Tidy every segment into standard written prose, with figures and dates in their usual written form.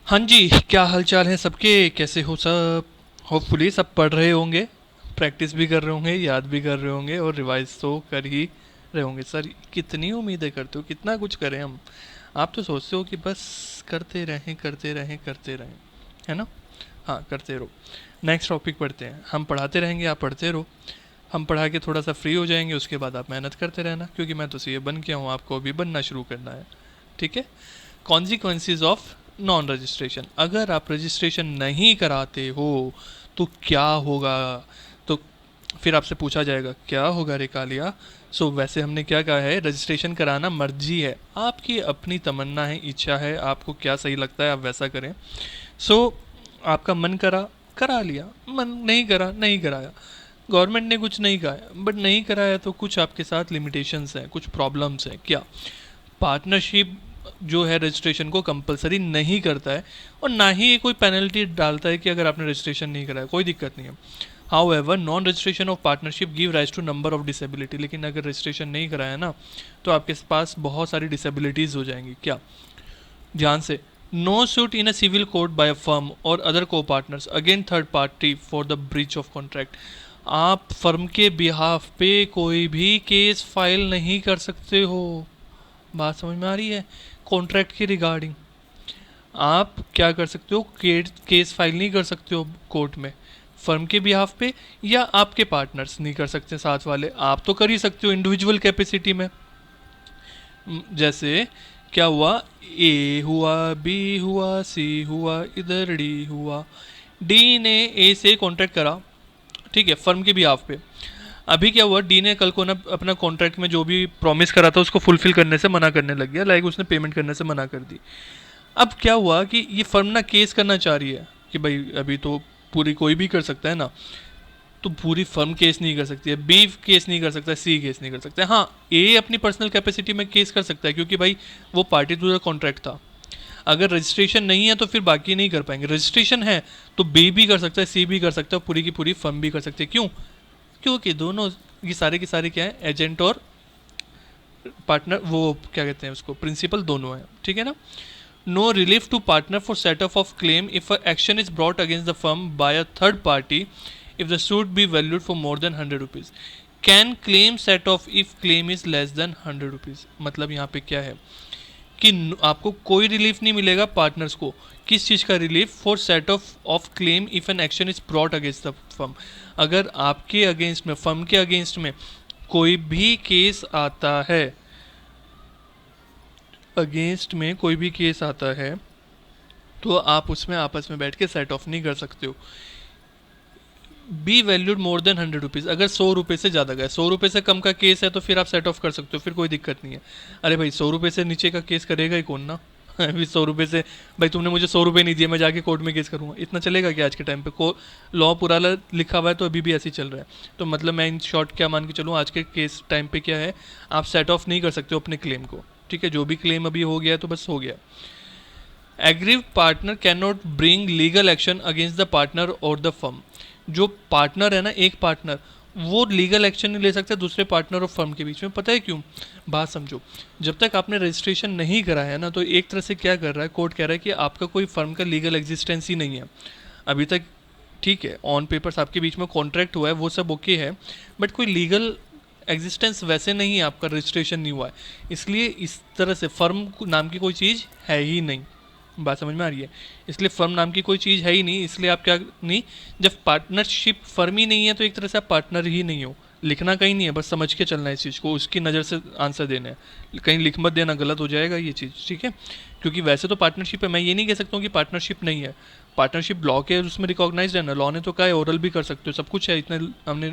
हाँ जी, क्या हालचाल है सबके, कैसे हो सब। होपफुली सब पढ़ रहे होंगे, प्रैक्टिस भी कर रहे होंगे, याद भी कर रहे होंगे और रिवाइज तो कर ही रहे होंगे। सर कितनी उम्मीदें करते हो, कितना कुछ करें हम। आप तो सोचते हो कि बस करते रहें करते रहें करते रहें, है ना। हाँ, करते रहो। नेक्स्ट टॉपिक पढ़ते हैं। हम पढ़ाते रहेंगे, आप पढ़ते रहो। हम पढ़ा के थोड़ा सा फ्री हो जाएंगे, उसके बाद आप मेहनत करते रहना, क्योंकि मैं तो सीए बन गया हूँ, आपको अभी बनना शुरू करना है। ठीक है। कॉन्सिक्वेंसेज ऑफ नॉन रजिस्ट्रेशन, अगर आप रजिस्ट्रेशन नहीं कराते हो तो क्या होगा। तो फिर आपसे पूछा जाएगा क्या होगा रे कालिया। वैसे हमने क्या कहा है, रजिस्ट्रेशन कराना मर्जी है आपकी, अपनी तमन्ना है, इच्छा है, आपको क्या सही लगता है आप वैसा करें। सो आपका मन करा, करा लिया, मन नहीं करा, नहीं कराया। गवर्नमेंट ने कुछ नहीं कहा है, बट नहीं कराया तो कुछ आपके साथ लिमिटेशंस हैं, कुछ प्रॉब्लम्स हैं। क्या, पार्टनरशिप जो है रजिस्ट्रेशन को कंपलसरी नहीं करता है, और ना ही ये कोई पेनल्टी डालता है कि अगर आपने रजिस्ट्रेशन नहीं कराया कोई दिक्कत नहीं है। However non registration of partnership give rise to number of disability, लेकिन अगर रजिस्ट्रेशन नहीं कराया ना तो आपके पास बहुत सारी डिसेबिलिटीज़ हो जाएंगी। क्या, ध्यान से, no suit in a civil court by a firm or other co partners again third party for the breach of contract. आप फर्म के बिहाफ पे कोई भी केस फाइल नहीं कर सकते हो। बात समझ में आ रही है। कॉन्ट्रैक्ट के रिगार्डिंग आप क्या कर सकते हो, केस फाइल नहीं कर सकते हो कोर्ट में फर्म के बिहाफ पे, या आपके पार्टनर्स नहीं कर सकते साथ वाले, आप तो कर ही सकते हो इंडिविजुअल कैपेसिटी में। जैसे क्या हुआ, ए हुआ, बी हुआ, सी हुआ, इधर डी हुआ। डी ने ए से कॉन्ट्रैक्ट करा, ठीक है, फर्म के बिहाफ पे। अभी क्या हुआ, डी ने कल को ना अपना कॉन्ट्रैक्ट में जो भी प्रॉमिस करा था उसको फुलफिल करने से मना करने लग गया, लाइक उसने पेमेंट करने से मना कर दी। अब क्या हुआ कि ये फर्म ना केस करना चाह रही है कि भाई अभी तो पूरी कोई भी कर सकता है ना, तो पूरी फर्म केस नहीं कर सकती है, बी केस नहीं कर सकता है, सी केस नहीं कर सकता है। हाँ, ए अपनी पर्सनल कैपेसिटी में केस कर सकता है, क्योंकि भाई वो पार्टी टू द कॉन्ट्रैक्ट था। अगर रजिस्ट्रेशन नहीं है तो फिर बाकी नहीं कर पाएंगे। रजिस्ट्रेशन है तो बी भी कर सकता है, सी भी कर सकता है, पूरी की पूरी फर्म भी कर सकती है। क्यों? क्योंकि दोनों, ये सारे के सारे क्या है, एजेंट और पार्टनर, वो क्या कहते हैं उसको, प्रिंसिपल दोनों है, ठीक है ना। No relief to partner for set off claim if action is brought against the firm by a third party if the suit be valued for more than 100 rupees, can claim set off if claim is less than 100 rupees। मतलब यहाँ पे क्या है कि आपको कोई relief नहीं मिलेगा पार्टनर्स को। किस चीज़ का relief? For set off claim if an action is brought against the firm. अगर आपके अगेंस्ट में, फर्म के अगेंस्ट में कोई भी केस आता है, अगेंस्ट में कोई भी केस आता है, तो आप उसमें आपस में बैठ के सेट ऑफ नहीं कर सकते हो। Be valued more than 100 rupees, अगर 100 रुपये से ज़्यादा गए, 100 रुपये से कम का केस है तो फिर आप सेट ऑफ कर सकते हो, फिर कोई दिक्कत नहीं है। अरे भाई 100 रुपये से नीचे का केस करेगा ही कौन ना। अभी 100 रुपये से, भाई तुमने मुझे 100 रुपये नहीं दिए, मैं जाके कोर्ट में केस करूँगा, इतना चलेगा क्या आज के टाइम पे? को लॉ पुराना लिखा हुआ है तो अभी भी ऐसे ही चल रहा है। तो मतलब मैं इन शॉर्ट क्या मान के चलूँ, आज के केस टाइम पे क्या है, आप सेट ऑफ नहीं कर सकते हो अपने क्लेम को। ठीक है, जो भी क्लेम अभी हो गया तो बस हो गया। Aggrieve partner can not bring legal action against the partner और द फर्म। जो पार्टनर है ना, एक पार्टनर, वो लीगल एक्शन नहीं ले सकता दूसरे पार्टनर और फर्म के बीच में। पता है क्यों? बात समझो। जब तक आपने रजिस्ट्रेशन नहीं कराया है ना, तो एक तरह से क्या कर रहा है, कोर्ट कह रहा है कि आपका कोई फर्म का लीगल एग्जिस्टेंस ही नहीं है अभी तक। ठीक है, ऑन पेपर्स आपके बीच में कॉन्ट्रैक्ट हुआ है, वो सब ओके है, बट कोई लीगल एग्जिस्टेंस वैसे नहीं है, आपका रजिस्ट्रेशन नहीं हुआ है। इसलिए इस तरह से फर्म नाम की कोई चीज़ है ही नहीं। बात समझ में आ रही है? इसलिए फर्म नाम की कोई चीज़ है ही नहीं, इसलिए आप क्या नहीं, जब पार्टनरशिप फर्म ही नहीं है तो एक तरह से आप पार्टनर ही नहीं हो। लिखना कहीं नहीं है, बस समझ के चलना है इस चीज़ को, उसकी नज़र से आंसर देना है, कहीं लिख मत देना, गलत हो जाएगा ये चीज़, ठीक है। क्योंकि वैसे तो पार्टनरशिप है, मैं ये नहीं कह सकता हूँ कि पार्टनरशिप नहीं है। पार्टनरशिप लॉ के उसमें रिकॉग्नाइज है ना, लॉ ने तो कहा है ओरल भी कर सकते हो, सब कुछ है, इतने हमने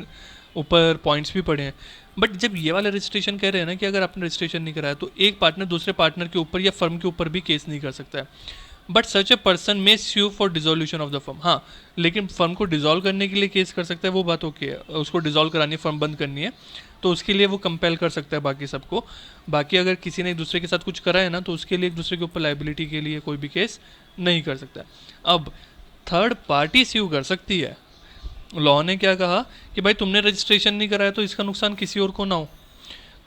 ऊपर पॉइंट्स भी पढ़े हैं। बट जब ये वाला रजिस्ट्रेशन कह रहे हैं ना कि अगर आपने रजिस्ट्रेशन नहीं कराया तो एक पार्टनर दूसरे पार्टनर के ऊपर या फर्म के ऊपर भी केस नहीं कर सकता है। But such a person may sue for dissolution of the firm. हाँ, लेकिन फर्म को डिजोल्व करने के लिए केस कर सकता है, वो बात ओके है। उसको डिजोल्व करानी है, फर्म बंद करनी है, तो उसके लिए वो कंपेल कर सकता है बाकी सबको। बाकी अगर किसी ने एक दूसरे के साथ कुछ करा है ना, तो उसके लिए एक दूसरे के ऊपर लाइबिलिटी के लिए कोई भी केस नहीं कर सकता। अब थर्ड पार्टी स्यू कर सकती है। लॉ ने क्या कहा कि भाई तुमने रजिस्ट्रेशन नहीं कराया तो इसका नुकसान किसी और को ना हो।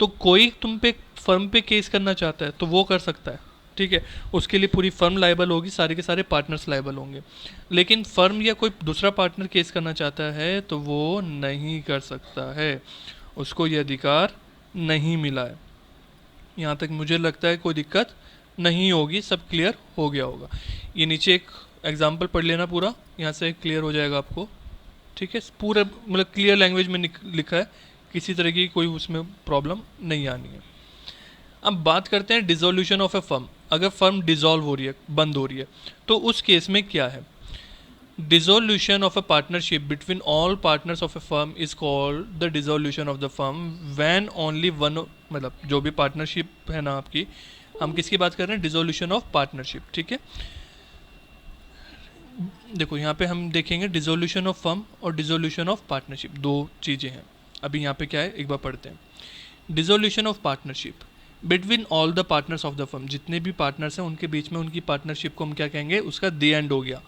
तो कोई तुम पे, फर्म पे केस करना चाहता है तो वो कर सकता है। ठीक है, उसके लिए पूरी फर्म लायबल होगी, सारे के सारे पार्टनर्स लायबल होंगे। लेकिन फर्म या कोई दूसरा पार्टनर केस करना चाहता है तो वो नहीं कर सकता है, उसको ये अधिकार नहीं मिला है। यहाँ तक मुझे लगता है कोई दिक्कत नहीं होगी, सब क्लियर हो गया होगा। ये नीचे एक एग्जाम्पल पढ़ लेना पूरा, यहाँ से क्लियर हो जाएगा आपको। ठीक है, पूरा मतलब क्लियर लैंग्वेज में लिखा है, किसी तरह की कोई उसमें प्रॉब्लम नहीं आनी है। अब बात करते हैं डिसोल्यूशन ऑफ ए फर्म। अगर फर्म डिसॉल्व हो रही है, बंद हो रही है, तो उस केस में क्या है? Dissolution of a partnership between all partners of A firm is called the dissolution of the firm when only one, मतलब जो भी पार्टनरशिप है ना आपकी, हम किसकी बात कर रहे हैं? Dissolution of partnership. ठीक है, देखो यहाँ पे हम देखेंगे डिसोल्यूशन ऑफ फर्म और डिसोल्यूशन ऑफ पार्टनरशिप, दो चीज़ें हैं। अभी यहाँ पे क्या है, एक बार पढ़ते हैं। Dissolution of partnership between all the partners of the firm, जितने भी पार्टनर्स हैं उनके बीच में उनकी पार्टनरशिप को हम क्या कहेंगे? उसका द एंड हो गया।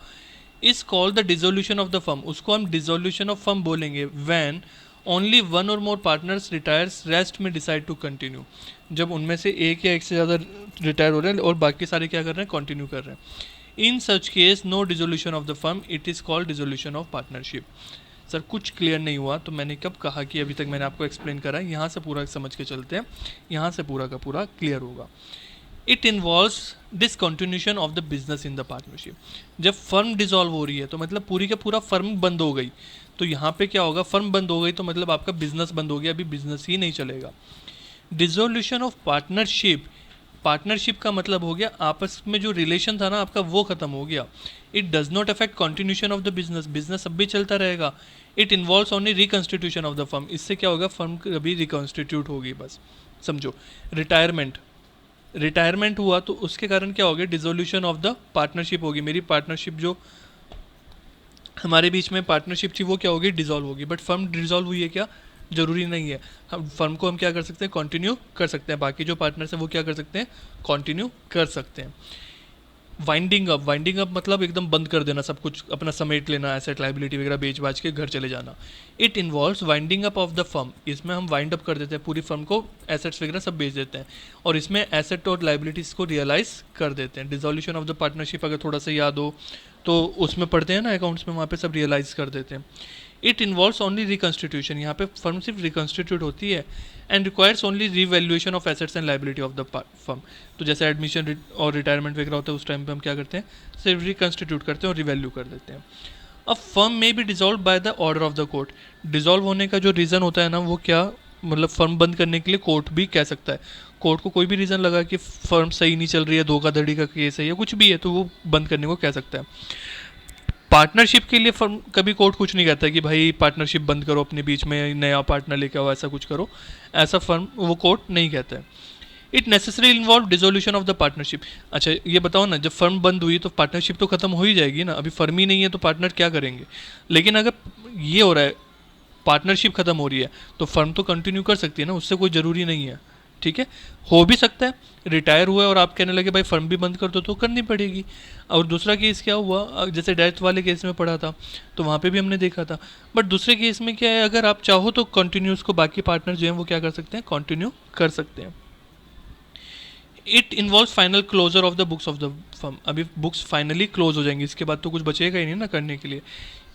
Is called the dissolution of the firm, उसको हम डिसोल्यूशन ऑफ फर्म बोलेंगे when only one or more partners retires, rest में डिसाइड टू कंटिन्यू। जब उनमें से एक या एक से ज़्यादा रिटायर हो रहे हैं और बाकी सारे क्या कर रहे हैं? कंटिन्यू कर रहे हैं। In such case no dissolution of the firm, it is called dissolution of partnership. Sir कुछ क्लियर नहीं हुआ तो मैंने कब कहा कि अभी तक मैंने आपको एक्सप्लेन करा है, यहाँ से पूरा समझ के चलते हैं, यहाँ से पूरा का पूरा क्लियर होगा। It involves discontinuation of the business in the partnership. जब फर्म डिसॉल्व हो रही है तो मतलब पूरी का पूरा फर्म बंद हो गई, तो यहाँ पे क्या होगा? फर्म बंद हो गई तो मतलब आपका बिजनेस बंद हो गया, अभी बिजनेस ही नहीं चलेगा। डिसोल्यूशन ऑफ पार्टनरशिप, पार्टनरशिप का मतलब हो गया आपस में जो रिलेशन था ना आपका वो खत्म हो गया। It does not affect continuation of the business, business अब भी चलता रहेगा। It involves only reconstitution of the firm, इससे क्या होगा? फर्म कभी रिकॉन्स्टिट्यूट होगी, बस समझो। रिटायरमेंट, रिटायरमेंट हुआ तो उसके कारण क्या हो गया? डिसोल्यूशन ऑफ द पार्टनरशिप होगी। मेरी पार्टनरशिप जो हमारे बीच में पार्टनरशिप थी वो क्या होगी? डिसॉल्व होगी। बट फर्म डिसॉल्व हुई है क्या? जरूरी नहीं है। हम फर्म को हम क्या कर सकते हैं? कंटिन्यू कर सकते हैं, बाकी जो पार्टनर्स हैं वो क्या कर सकते हैं? कंटिन्यू कर सकते हैं। वाइंडिंग अप, वाइंडिंग अप मतलब एकदम बंद कर देना, सब कुछ अपना समेट लेना, एसेट लाइबिलिटी वगैरह बेच बाच के घर चले जाना। It involves winding up of the firm, इसमें हम वाइंड अप कर देते हैं पूरी फर्म को, एसेट्स वगैरह सब बेच देते हैं और इसमें एसेट और लाइबिलिटीज़ को रियलाइज कर देते हैं। डिसोल्यूशन ऑफ द पार्टनरशिप अगर थोड़ा सा याद हो तो उसमें पढ़ते हैं ना अकाउंट्स में, वहाँ पे सब रियलाइज कर देते हैं। इट इन्वॉल्व्स ओनली रिकॉन्स्टिट्यूशन, यहाँ पे फर्म सिर्फ रिकॉन्स्टिट्यूट होती है। And requires only revaluation of assets and liability of the firm, तो जैसे एडमिशन और रिटायरमेंट वगैरह होता है उस टाइम पे हम क्या करते हैं? सिर्फ रिकॉन्स्टिट्यूट करते हैं और रिवैल्यू कर देते हैं। अब firm may be dissolve by the order of the court, dissolve होने का जो रीज़न होता है ना वो क्या, मतलब फर्म बंद करने के लिए कोर्ट भी कह सकता है। कोर्ट को कोई भी रीज़न लगा कि फर्म सही नहीं चल रही है, धोखाधड़ी का केस है या कुछ भी है, तो वो बंद करने को कह सकता है। पार्टनरशिप के लिए फर्म कभी कोर्ट कुछ नहीं कहता कि भाई पार्टनरशिप बंद करो, अपने बीच में नया पार्टनर लेके आओ, ऐसा कुछ करो, ऐसा फर्म वो कोर्ट नहीं कहता है। It necessary involve dissolution of the partnership. अच्छा ये बताओ ना, जब फर्म बंद हुई तो पार्टनरशिप तो खत्म हो ही जाएगी ना, अभी फर्म ही नहीं है तो पार्टनर क्या करेंगे? लेकिन अगर ये हो रहा है, पार्टनरशिप खत्म हो रही है, तो फर्म तो कंटिन्यू कर सकती है ना, उससे कोई ज़रूरी नहीं है। ठीक है, हो भी सकता है रिटायर हुआ है और आप कहने लगे भाई फर्म भी बंद कर दो, तो करनी पड़ेगी। और दूसरा केस क्या हुआ, जैसे डेथ वाले केस में पढ़ा था तो वहाँ पे भी हमने देखा था। बट दूसरे केस में क्या है, अगर आप चाहो तो कंटिन्यू उसको बाकी पार्टनर जो हैं वो क्या कर सकते हैं? कंटिन्यू कर सकते हैं। It involve final closure of the books of the firm, अभी बुक्स फाइनली क्लोज हो जाएंगी, इसके बाद तो कुछ बचेगा ही नहीं ना करने के लिए।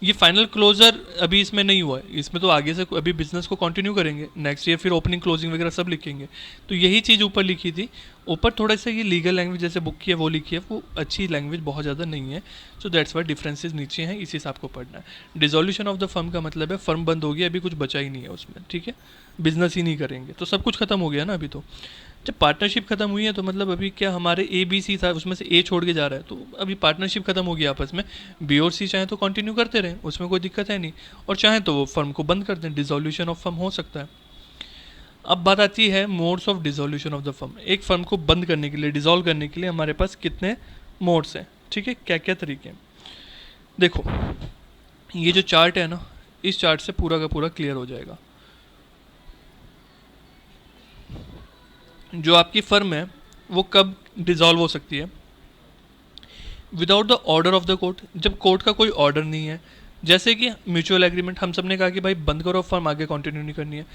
ये फाइनल क्लोजर अभी इसमें नहीं हुआ है, इसमें तो आगे से अभी बिजनेस को कंटिन्यू करेंगे, नेक्स्ट ईयर फिर ओपनिंग क्लोजिंग वगैरह सब लिखेंगे। तो यही चीज़ ऊपर लिखी थी, ऊपर थोड़ा सा ये लीगल लैंग्वेज जैसे बुक की है वो लिखी है, वो अच्छी लैंग्वेज बहुत ज़्यादा नहीं है, सो दैट्स वाई डिफरेंसेस नीचे हैं, इसी से आपको पढ़ना है। डिसोल्यूशन ऑफ द फर्म का मतलब है फर्म बंद हो गया, अभी कुछ बचा ही नहीं है उसमें, ठीक है, बिजनेस ही नहीं करेंगे, तो सब कुछ खत्म हो गया ना अभी तो। जब पार्टनरशिप खत्म हुई है तो मतलब अभी क्या हमारे ए बी सी था, उसमें से ए छोड़ के जा रहा है, तो अभी पार्टनरशिप खत्म हो गया आपस में, बी और सी चाहे तो कंटिन्यू करते रहें, उसमें कोई दिक्कत है नहीं, और चाहे तो वो फर्म को बंद कर दें, डिसोल्यूशन ऑफ फर्म हो सकता है। अब बात आती है modes of dissolution of the firm. एक फर्म को बंद करने के लिए, डिसॉल्व करने के लिए हमारे पास कितने मोड्स हैं, ठीक है, क्या क्या तरीके हैं। देखो ये जो चार्ट है ना, इस चार्ट से पूरा का पूरा क्लियर हो जाएगा। जो आपकी फर्म है वो कब डिसॉल्व हो सकती है? Without the order of the court, जब कोर्ट का कोई ऑर्डर नहीं है, जैसे कि म्यूचुअल एग्रीमेंट, हम सब ने कहा कि भाई बंद करो फर्म, आगे कंटिन्यू नहीं करनी है।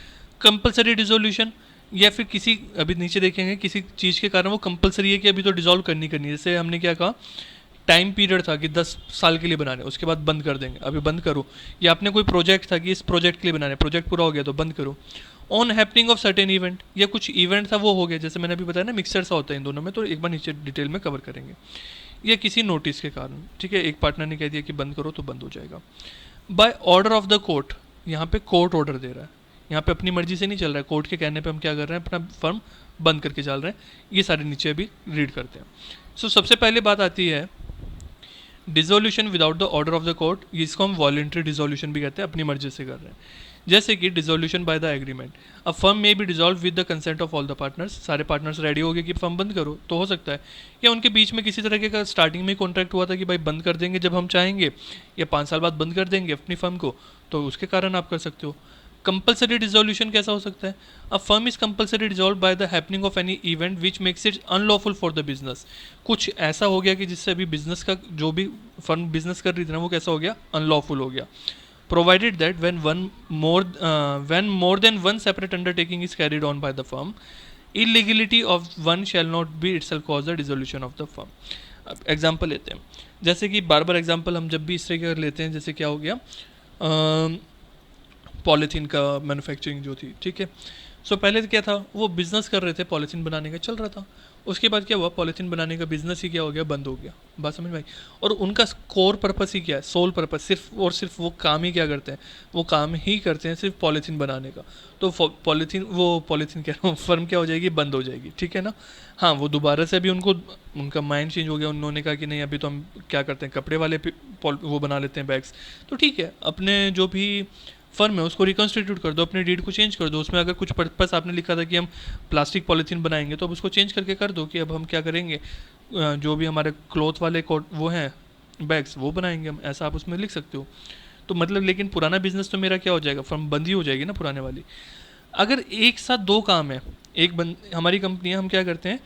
कंपलसरी डिसोल्यूशन, या फिर किसी, अभी नीचे देखेंगे, किसी चीज़ के कारण वो कंपलसरी है कि अभी तो डिसॉल्व करनी करनी है। जैसे हमने क्या कहा, टाइम पीरियड था कि 10 साल के लिए बनाने, उसके बाद बंद कर देंगे, अभी बंद करो। या आपने कोई प्रोजेक्ट था कि इस प्रोजेक्ट के लिए बनाने, प्रोजेक्ट पूरा हो गया तो बंद करो। On happening of certain event, या कुछ इवेंट था वो हो गया, जैसे मैंने अभी बताया ना मिक्सर सा होता है इन दोनों में, तो एक बार नीचे डिटेल में कवर करेंगे। या किसी नोटिस के कारण, ठीक है, एक पार्टनर ने कह दिया कि बंद करो तो बंद हो जाएगा। By order of the court, यहाँ पे कोर्ट ऑर्डर दे रहा है, यहाँ पे अपनी मर्जी से नहीं चल रहा है, कोर्ट के कहने पे हम क्या कर रहे हैं, अपना फर्म बंद करके चल रहे हैं। ये सारे नीचे अभी रीड करते हैं। सो सबसे पहले बात आती है dissolution without the order of the court, इसको हम वॉलेंट्री डिसोल्यूशन भी कहते हैं, अपनी मर्जी से कर रहे हैं। जैसे कि dissolution by the agreement, a firm may be dissolve with the consent of all the partners, सारे पार्टनर्स रेडी हो गए कि फर्म बंद करो, तो हो सकता है। या उनके बीच में किसी तरह का स्टार्टिंग में कॉन्ट्रैक्ट हुआ था कि भाई बंद कर देंगे जब हम चाहेंगे, या 5 साल बाद बंद कर देंगे अपनी फर्म को, तो उसके कारण आप कर सकते हो। कंपलसरी डिसोल्यूशन कैसा हो सकता है, a firm is compulsory dissolve by the happening of any event which makes it unlawful for the business, कुछ ऐसा हो गया कि जिससे अभी बिजनेस का, जो भी फर्म बिजनेस कर रही थी ना, वो कैसा हो गया, अनलॉफुल हो गया। Provided that when more than one separate undertaking is carried on by the firm, illegality of one shall not be itself cause the dissolution of the firm। अब एग्जाम्पल लेते हैं, जैसे कि बार बार एग्जाम्पल हम जब भी इस तरह का लेते हैं, जैसे क्या हो गया, पॉलीथीन का मैन्युफैक्चरिंग जो थी, ठीक है। सो पहले तो क्या था, वो बिज़नेस कर रहे थे, पॉलीथीन बनाने का चल रहा था। उसके बाद क्या हुआ, पॉलीथीन बनाने का बिजनेस ही क्या हो गया, बंद हो गया। बात समझ में आई। और उनका कोर पर्पस ही क्या है, सोल पर्पस, सिर्फ और सिर्फ वो काम ही क्या करते हैं, वो काम ही करते हैं सिर्फ पॉलीथीन बनाने का। तो पॉलीथीन कह रहा हूँ, फर्म क्या हो जाएगी, बंद हो जाएगी, ठीक है ना। हाँ, वो दोबारा से अभी उनको, उनका माइंड चेंज हो गया, उन्होंने कहा कि नहीं अभी तो हम क्या करते हैं, कपड़े वाले वो बना लेते हैं बैग्स, तो ठीक है, अपने जो भी फर्म है उसको रिकॉन्स्टिट्यूट कर दो, अपनी डीड को चेंज कर दो। उसमें अगर कुछ पर्पस आपने लिखा था कि हम प्लास्टिक पॉलीथीन बनाएंगे, तो अब उसको चेंज करके कर दो कि अब हम क्या करेंगे, जो भी हमारे क्लॉथ वाले कोट वो हैं बैग्स, वो बनाएंगे हम, ऐसा आप उसमें लिख सकते हो। तो मतलब, लेकिन पुराना बिजनेस तो मेरा क्या हो जाएगा, फर्म बंद ही हो जाएगी ना पुराने वाली। अगर एक साथ दो काम है, हमारी कंपनियां, हम क्या करते हैं,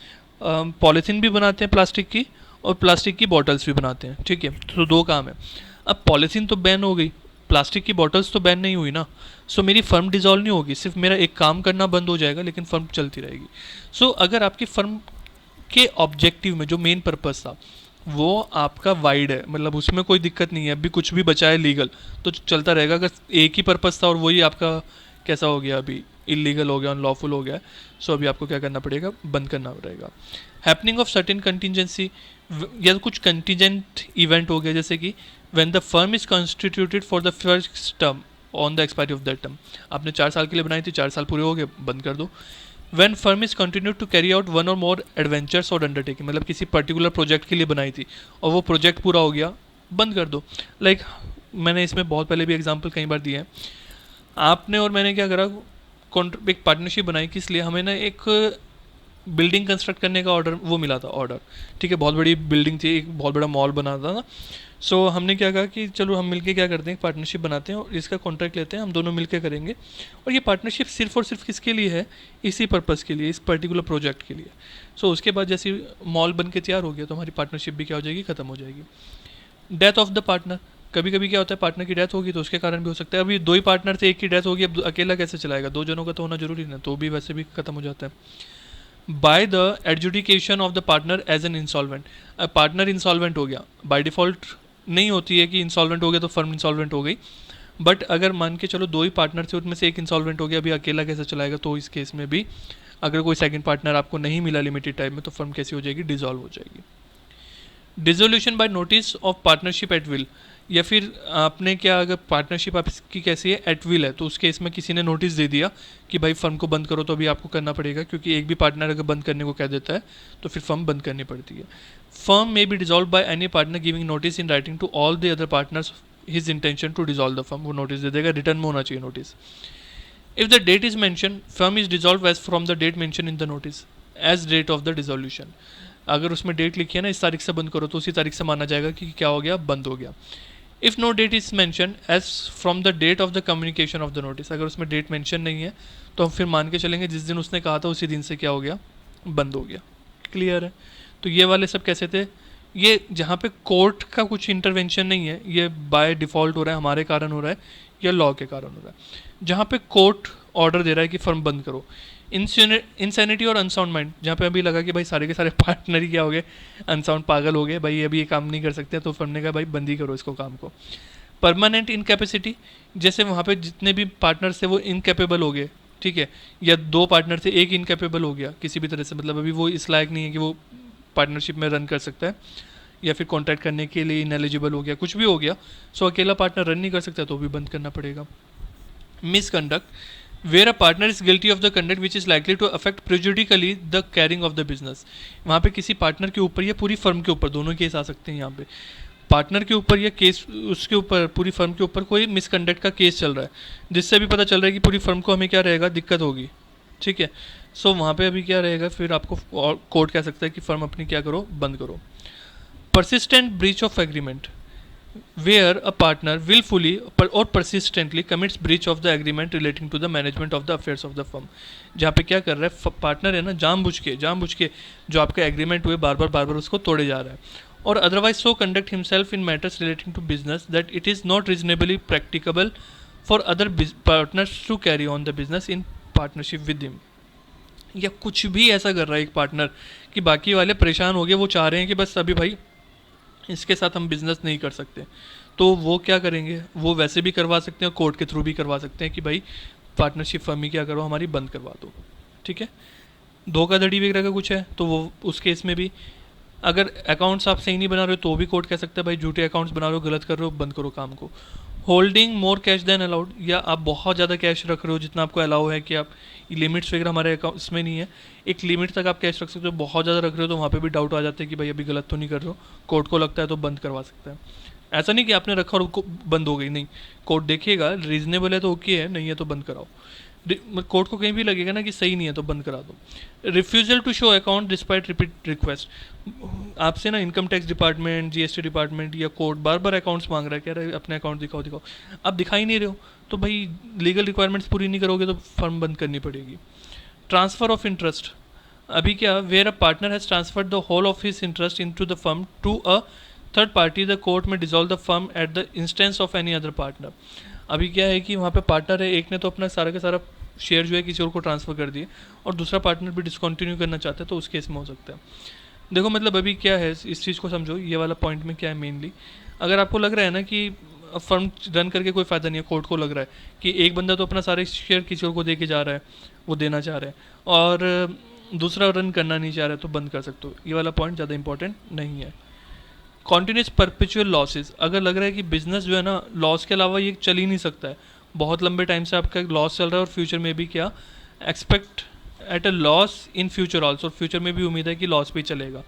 पॉलीथीन भी बनाते हैं प्लास्टिक की, और प्लास्टिक की बॉटल्स भी बनाते हैं, ठीक है। तो दो काम है। अब पॉलीथीन तो बैन हो गई, प्लास्टिक की बॉटल्स तो बैन नहीं हुई ना। सो मेरी फर्म डिजॉल्व नहीं होगी, सिर्फ मेरा एक काम करना बंद हो जाएगा, लेकिन फर्म चलती रहेगी। सो अगर आपकी फर्म के ऑब्जेक्टिव में जो मेन पर्पस था वो आपका वाइड है, मतलब उसमें कोई दिक्कत नहीं है, अभी कुछ भी बचा है लीगल तो चलता रहेगा। अगर एक ही पर्पस था और वही आपका कैसा हो गया, अभी इलीगल हो गया, अनलॉफुल हो गया, सो अभी आपको क्या करना पड़ेगा, बंद करना पड़ेगा। हैपनिंग ऑफ सर्टेन कंटिजेंसी, या कुछ कंटिजेंट इवेंट हो गया, जैसे कि when the firm is constituted for the first term on the expiry of that term, आपने 4 साल के लिए बनाई थी, 4 साल पूरे हो गए, बंद कर दो। When firm is continue to carry out one or more adventures और अंडरटेकिंग, मतलब किसी पर्टिकुलर प्रोजेक्ट के लिए बनाई थी और वो प्रोजेक्ट पूरा हो गया, बंद कर दो। लाइक मैंने इसमें बहुत पहले भी एग्जाम्पल कई बार दिए हैं। आपने और मैंने क्या करा, एक पार्टनरशिप बनाई, किस लिए, हमें ना एक बिल्डिंग कंस्ट्रक्ट करने का ऑर्डर वो मिला था, ऑर्डर, ठीक है, बहुत बड़ी बिल्डिंग थी, एक बहुत बड़ा मॉल बना था ना। सो हमने क्या कहा कि चलो हम मिलके क्या करते हैं, पार्टनरशिप बनाते हैं और इसका कॉन्ट्रैक्ट लेते हैं, हम दोनों मिलके करेंगे। और ये पार्टनरशिप सिर्फ और सिर्फ किसके लिए है, इसी पर्पज़ के लिए, इस पर्टिकुलर प्रोजेक्ट के लिए। सो उसके बाद जैसे मॉल बन के तैयार हो गया तो हमारी पार्टनरशिप भी क्या हो जाएगी, ख़त्म हो जाएगी। डेथ ऑफ द पार्टनर, कभी कभी क्या होता है, पार्टनर की डेथ होगी तो उसके कारण भी हो सकता है। अभी 2 ही पार्टनर थे, एक की डेथ होगी, अब अकेला कैसे चलाएगा, 2 जनों का तो होना जरूरी ना, तो भी वैसे भी खत्म हो जाता है। By the adjudication of the partner as an insolvent, partner insolvent हो गया, बाय डिफॉल्ट नहीं होती है कि इंसॉल्वेंट हो गया तो फर्म इंसॉल्वेंट हो गई, बट अगर मान के चलो 2 ही पार्टनर थे, उनमें से एक इंसॉल्वेंट हो गया, अभी अकेला कैसे चलाएगा, तो इस केस में भी अगर कोई सेकंड पार्टनर आपको नहीं मिला लिमिटेड टाइम में, तो फर्म कैसी हो जाएगी, डिसॉल्व हो जाएगी। Dissolution by notice of partnership at will, या फिर आपने क्या, अगर पार्टनरशिप आपकी कैसी है, एट विल है, तो उस केस में किसी ने नोटिस दे दिया कि भाई फर्म को बंद करो, तो अभी आपको करना पड़ेगा, क्योंकि एक भी पार्टनर अगर बंद करने को कह देता है तो फिर फर्म बंद करनी पड़ती है। Firm may be dissolve by any partner giving notice in writing to all the other partners his intention to dissolve the firm, वो नोटिस दे देगा, रिटर्न में होना चाहिए notice. If the date is mention, firm is dissolve as from the date mention in the notice as date of the dissolution, अगर उसमें date लिखी है ना, इस तारीख से बंद करो, तो उसी तारीख से माना जाएगा कि क्या हो गया, बंद हो गया। If no date is mention as from the date of the communication of the notice, अगर उसमें डेट मेंशन नहीं है तो हम फिर मान के चलेंगे जिस दिन उसने कहा था उसी दिन से क्या हो गया, बंद हो गया। क्लियर है। तो ये वाले सब कैसे थे, ये जहाँ पे कोर्ट का कुछ इंटरवेंशन नहीं है, ये बाय डिफ़ॉल्ट हो रहा है, हमारे कारण हो रहा है या लॉ के कारण हो रहा है। जहाँ पे कोर्ट ऑर्डर दे रहा है कि फर्म बंद करो, इंसैनिटी और अनसाउंड माइंड, जहाँ पे अभी लगा कि भाई सारे के सारे पार्टनर ही क्या हो गए, अनसाउंड पागल हो गए, भाई अभी ये काम नहीं कर सकते, तो फर्म ने कहा भाई बंद ही करो इसको काम को। परमानेंट इनकैपेसिटी, जैसे वहाँ पे जितने भी पार्टनर्स थे वो इनकैपेबल हो गए, ठीक है, या दो पार्टनर थे एक इनकैपेबल हो गया किसी भी तरह से, मतलब अभी वो इस लायक नहीं है कि वो पार्टनरशिप में रन कर सकता है, या फिर कॉन्ट्रैक्ट करने के लिए इनएलिजिबल हो गया, कुछ भी हो गया, सो अकेला पार्टनर रन नहीं कर सकता, तो भी बंद करना पड़ेगा। Misconduct, where a partner is guilty of the conduct which is likely to affect prejudicially the carrying of the business. वहाँ पे किसी पार्टनर के ऊपर या पूरी फर्म के ऊपर, दोनों केस आ सकते हैं यहाँ पे, पार्टनर के ऊपर या केस उसके ऊपर, पूरी फर्म के ऊपर कोई मिसकंडक्ट का केस चल रहा है, जिससे भी पता चल रहा है कि पूरी फर्म को हमें क्या रहेगा, दिक्कत होगी, ठीक है। सो वहाँ पे अभी क्या रहेगा, फिर आपको कोर्ट कह सकता है कि फर्म अपनी क्या करो, बंद करो। persistent breach of agreement, where a partner willfully or persistently commits breach of the agreement relating to the management of the affairs of the firm। जहाँ पे क्या कर रहा है पार्टनर है ना, जानबूझ के जो आपका एग्रीमेंट हुए बार बार उसको तोड़े जा रहा है, और otherwise so conduct himself in matters relating to business that it is not reasonably practicable for other partners to carry on the business in partnership with him. या कुछ भी ऐसा कर रहा है एक पार्टनर कि बाकी वाले परेशान हो गए, वो चाह रहे हैं कि बस अभी भाई इसके साथ हम बिज़नेस नहीं कर सकते, तो वो क्या करेंगे, वो वैसे भी करवा सकते हैं, कोर्ट के थ्रू भी करवा सकते हैं कि भाई पार्टनरशिप फर्म ही क्या करो, हमारी बंद करवा दो, ठीक है। धोखाधड़ी वगैरह का कुछ है तो वो उस केस में भी, अगर अकाउंट्स आप सही नहीं बना रहे हो तो भी कोर्ट कह सकता है भाई झूठे अकाउंट्स बना रहे हो, गलत कर रहे हो, बंद करो काम को। Holding more cash than allowed, या आप बहुत ज़्यादा कैश रख रहे हो जितना आपको अलाउ है, कि आप लिमिट्स वगैरह हमारे अकाउंट इसमें नहीं है, एक लिमिट तक आप कैश रख सकते हो, बहुत ज़्यादा रख रहे हो तो वहाँ पे भी डाउट आ जाता है कि भाई अभी गलत तो नहीं कर रहे हो, कोर्ट को लगता है तो बंद करवा सकता है। ऐसा नहीं कि आपने रखा और बंद हो गई, नहीं, कोर्ट देखेगा रीजनेबल है तो ओके है, नहीं है तो बंद कराओ। कोर्ट को कहीं भी लगेगा ना कि सही नहीं है तो बंद करा दो। Refusal to show account despite repeat request, आपसे ना income tax department, GST department या कोर्ट बार बार अकाउंट्स मांग रहा है, कह रहा है अपने अकाउंट दिखाओ, आप दिखा ही नहीं रहे हो, तो भाई लीगल रिक्वायरमेंट्स पूरी नहीं करोगे तो फर्म बंद करनी पड़ेगी। ट्रांसफर ऑफ इंटरेस्ट, अभी क्या, where a partner has transferred the whole of his interest into the firm to a third party, the court may dissolve the firm at the instance of any other partner. अभी क्या है कि वहाँ पे partner है, एक ने तो अपना सारा का सारा शेयर जो है किसी और को ट्रांसफ़र कर दिए, और दूसरा पार्टनर भी डिसकंटिन्यू करना चाहता है, तो उस केस में हो सकता है। देखो मतलब अभी क्या है, इस चीज़ को समझो, ये वाला पॉइंट में क्या है मेनली, अगर आपको लग रहा है ना कि फर्म रन करके कोई फ़ायदा नहीं है, कोर्ट को लग रहा है कि एक बंदा तो अपना सारे शेयर किसी और को दे के जा रहा है, वो देना चाह रहा है, और दूसरा रन करना नहीं चाह रहा है, तो बंद कर सकते हो, ये वाला पॉइंट ज़्यादा इंपॉर्टेंट नहीं है। कॉन्टीन्यूस परपेचुअल लॉसेज, अगर लग रहा है कि बिजनेस जो है ना लॉस के अलावा ये चल ही नहीं सकता है, बहुत लंबे टाइम से आपका लॉस चल रहा है और फ्यूचर में भी क्या expect at a loss in future also, future में भी उम्मीद है कि लॉस भी चलेगा,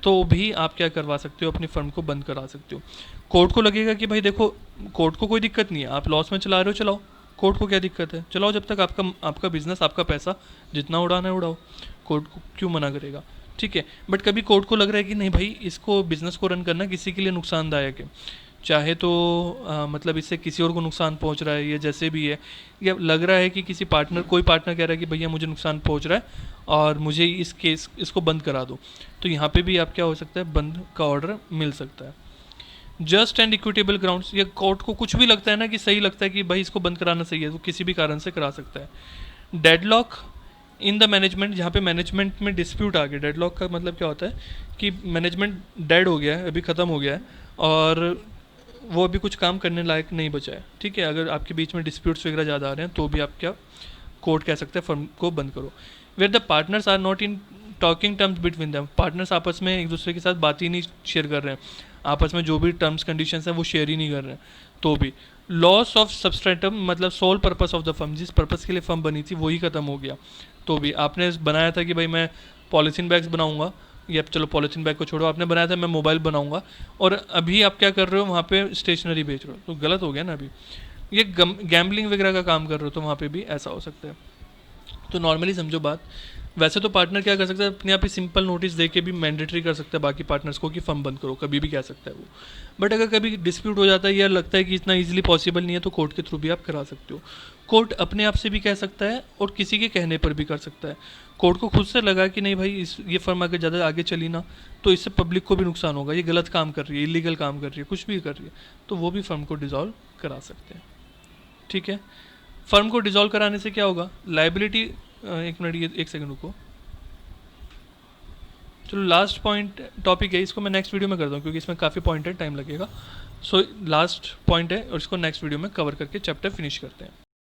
तो भी आप क्या करवा सकते हो, अपनी फर्म को बंद करा सकते हो। कोर्ट को लगेगा कि भाई देखो, कोर्ट को कोई दिक्कत नहीं है, आप लॉस में चला रहे हो चलाओ, कोर्ट को क्या दिक्कत है, चलाओ, जब तक आपका बिजनेस, आपका पैसा जितना उड़ाना है उड़ाओ, कोर्ट को क्यों मना करेगा, ठीक है। बट कभी कोर्ट को लग रहा है कि नहीं भाई इसको बिजनेस को रन करना किसी के लिए नुकसानदायक है, चाहे तो मतलब इससे किसी और को नुकसान पहुंच रहा है या जैसे भी है, या लग रहा है कि कोई पार्टनर कह रहा है कि भैया मुझे नुकसान पहुंच रहा है और मुझे इसको बंद करा दो, तो यहाँ पे भी आप क्या हो सकता है, बंद का ऑर्डर मिल सकता है। जस्ट एंड इक्विटेबल ग्राउंड्स, या कोर्ट को कुछ भी लगता है ना कि सही लगता है कि भाई इसको बंद कराना सही है, वो किसी भी कारण से करा सकता है। डेडलॉक इन द मैनेजमेंट, जहाँ पे मैनेजमेंट में डिस्प्यूट आ गया, डेडलॉक का मतलब क्या होता है कि मैनेजमेंट डेड हो गया है, अभी ख़त्म हो गया है, और वो अभी कुछ काम करने लायक नहीं बचा है, ठीक है। अगर आपके बीच में डिस्प्यूट्स वगैरह ज़्यादा आ रहे हैं तो भी आप क्या, कोर्ट कह सकते हैं फर्म को बंद करो। Where the partners are not in talking terms between them, partners आपस में एक दूसरे के साथ बात ही नहीं शेयर कर रहे हैं, आपस में जो भी टर्म्स कंडीशंस हैं वो शेयर ही नहीं कर रहे हैं, तो भी। लॉस ऑफ सब्सट्रेटम, मतलब sole purpose of the firm, जिस पर्पस के लिए फर्म बनी थी वही ख़त्म हो गया, तो भी। आपने बनाया था कि भाई मैं पॉलीथीन बैग्स बनाऊंगा, या चलो पॉलीथीन बैग को छोड़ो, आपने बनाया था मैं मोबाइल बनाऊंगा, और अभी आप क्या कर रहे हो, वहाँ पे स्टेशनरी बेच रहे हो, तो गलत हो गया ना। अभी ये गैम्बलिंग वगैरह का काम कर रहे हो, तो वहाँ पे भी ऐसा हो सकता है। तो नॉर्मली समझो बात, वैसे तो पार्टनर क्या कर सकता है, अपने आप ही सिंपल नोटिस दे के भी मैंडेटरी कर सकता है बाकी पार्टनर्स को कि फर्म बंद करो, कभी भी कह सकता है वो। बट अगर कभी डिस्प्यूट हो जाता है या लगता है कि इतना इजीली पॉसिबल नहीं है, तो कोर्ट के थ्रू भी आप करा सकते हो। कोर्ट अपने आप से भी कह सकता है और किसी के कहने पर भी कर सकता है। कोर्ट को खुद से लगा कि नहीं भाई ये फर्म अगर ज़्यादा आगे चली ना तो इससे पब्लिक को भी नुकसान होगा, ये गलत काम कर रही है, इलीगल काम कर रही है, कुछ भी कर रही है, तो वो भी फर्म को डिसॉल्व करा सकते हैं, ठीक है। फर्म को डिसॉल्व कराने से क्या होगा, लाइबिलिटी एक मिनट, ये एक सेकंड रुको। चलो लास्ट पॉइंट टॉपिक है, इसको मैं नेक्स्ट वीडियो में करता हूँ क्योंकि इसमें काफ़ी पॉइंट है, टाइम लगेगा। सो लास्ट पॉइंट है और इसको नेक्स्ट वीडियो में कवर करके चैप्टर फिनिश करते हैं।